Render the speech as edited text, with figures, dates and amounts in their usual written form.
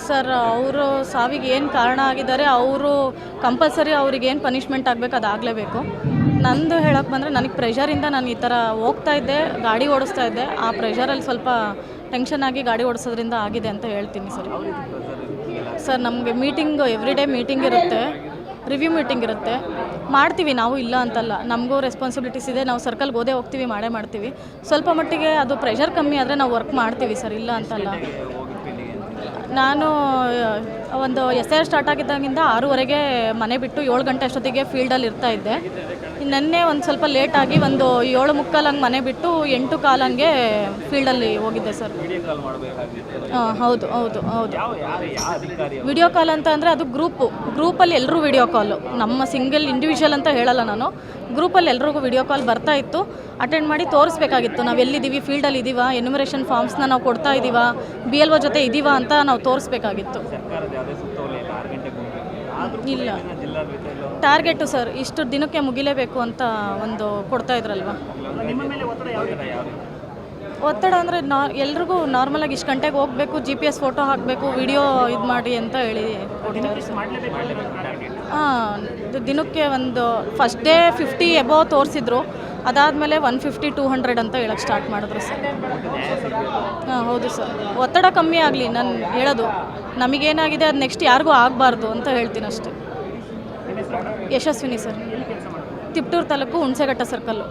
Sir ಅವರು ಸಾವಿಗೆ ಏನು ಕಾರಣ ಆಗಿದ್ದಾರೆ, ಅವರು ಕಂಪಲ್ಸರಿ ಅವ್ರಿಗೆ ಏನು ಪನಿಷ್ಮೆಂಟ್ ಆಗಬೇಕು ಅದಾಗಲೇಬೇಕು. ನಂದು ಹೇಳೋಕ್ಕೆ ಬಂದರೆ ನನಗೆ ಪ್ರೆಷರಿಂದ ನಾನು ಈ ಥರ ಹೋಗ್ತಾ ಇದ್ದೆ, ಗಾಡಿ ಓಡಿಸ್ತಾ ಇದ್ದೆ. ಆ ಪ್ರೆಷರಲ್ಲಿ ಸ್ವಲ್ಪ ಟೆನ್ಷನ್ ಆಗಿ ಗಾಡಿ ಓಡಿಸೋದ್ರಿಂದ ಆಗಿದೆ ಅಂತ ಹೇಳ್ತೀನಿ ಸರ್. ಸರ್ ನಮಗೆ ಮೀಟಿಂಗು ಎವ್ರಿ ಡೇ ಮೀಟಿಂಗ್ ಇರುತ್ತೆ, ರಿವ್ಯೂ ಮೀಟಿಂಗ್ ಇರುತ್ತೆ, ಮಾಡ್ತೀವಿ ನಾವು, ಇಲ್ಲ ಅಂತಲ್ಲ. ನಮಗೂ ರೆಸ್ಪಾನ್ಸಿಬಿಲಿಟೀಸ್ ಇದೆ, ನಾವು ಸರ್ಕಲ್ಗೆ ಓದೇ ಹೋಗ್ತೀವಿ, ಮಾಡೇ ಮಾಡ್ತೀವಿ. ಸ್ವಲ್ಪ ಮಟ್ಟಿಗೆ ಅದು ಪ್ರೆಷರ್ ಕಮ್ಮಿ ಆದರೆ ನಾವು ವರ್ಕ್ ಮಾಡ್ತೀವಿ ಸರ್, ಇಲ್ಲ ಅಂತಲ್ಲ. ನಾನು ಒಂದು SIR ಸ್ಟಾರ್ಟ್ ಆಗಿದ್ದಾಗಿಂದ 6:30ಗೆ ಮನೆ ಬಿಟ್ಟು 7 ಗಂಟೆ ಅಷ್ಟೊತ್ತಿಗೆ ಫೀಲ್ಡಲ್ಲಿ ಇರ್ತಾಯಿದ್ದೆ. ನೆನ್ನೆ ಒಂದು ಸ್ವಲ್ಪ ಲೇಟಾಗಿ ಒಂದು 7:45 ಹಂಗೆ ಮನೆ ಬಿಟ್ಟು 8:15 ಹಂಗೆ ಫೀಲ್ಡಲ್ಲಿ ಹೋಗಿದ್ದೆ ಸರ್. ಹೌದು ಹೌದು ಹೌದು. ವಿಡಿಯೋ ಕಾಲ್ ಅಂತ ಅಂದರೆ ಅದು ಗ್ರೂಪಲ್ಲಿ ಎಲ್ಲರೂ ವಿಡಿಯೋ ಕಾಲು, ನಮ್ಮ ಸಿಂಗಲ್ ಇಂಡಿವಿಜುವಲ್ ಅಂತ ಹೇಳಲ್ಲ ನಾನು. ಗ್ರೂಪಲ್ಲಿ ಎಲ್ರಿಗೂ ವಿಡಿಯೋ ಕಾಲ್ ಬರ್ತಾ ಇತ್ತು, ಅಟೆಂಡ್ ಮಾಡಿ ತೋರಿಸ್ಬೇಕಾಗಿತ್ತು ನಾವು ಎಲ್ಲಿದ್ದೀವಿ, ಫೀಲ್ಡಲ್ಲಿ ಇದ್ದೀವಾ, ಎನ್ಯುಮರೇಷನ್ ಫಾರ್ಮ್ಸ್ನ ನಾವು ಕೊಡ್ತಾ ಇದ್ದೀವಾ, BLO ಜೊತೆ ಇದ್ದೀವಾ ಅಂತ ನಾವು ತೋರಿಸ್ಬೇಕಾಗಿತ್ತು. ಇಲ್ಲ, ಟಾರ್ಗೆಟು ಸರ್ ಇಷ್ಟು ದಿನಕ್ಕೆ ಮುಗಿಲೇಬೇಕು ಅಂತ ಒಂದು ಕೊಡ್ತಾ ಇದ್ರಲ್ವ. ಒತ್ತಡ ಅಂದರೆ ಎಲ್ರಿಗೂ ನಾರ್ಮಲಾಗಿ ಇಷ್ಟು ಗಂಟೆಗೆ ಹೋಗಬೇಕು, GPS ಫೋಟೋ ಹಾಕಬೇಕು, ವಿಡಿಯೋ ಇದು ಮಾಡಿ ಅಂತ ಹೇಳಿ ಕೊಡ್ತಾರೆ ಸರ್. ದಿನಕ್ಕೆ ಒಂದು ಫಸ್ಟ್ ಡೇ 50 ಎಬೋವ್ ತೋರಿಸಿದ್ರು, ಅದಾದಮೇಲೆ 150-200 ಅಂತ ಹೇಳಕ್ಕೆ ಸ್ಟಾರ್ಟ್ ಮಾಡಿದ್ರು ಸರ್. ಹೌದು ಸರ್, ಒತ್ತಡ ಕಮ್ಮಿ ಆಗಲಿ, ನಾನು ಹೇಳೋದು ನಮಗೇನಾಗಿದೆ ಅದು ನೆಕ್ಸ್ಟ್ ಯಾರಿಗೂ ಆಗಬಾರ್ದು ಅಂತ ಹೇಳ್ತೀನಿ ಅಷ್ಟೇ. Yashaswini sir, Tiptur taluk Hunasaghatta circle.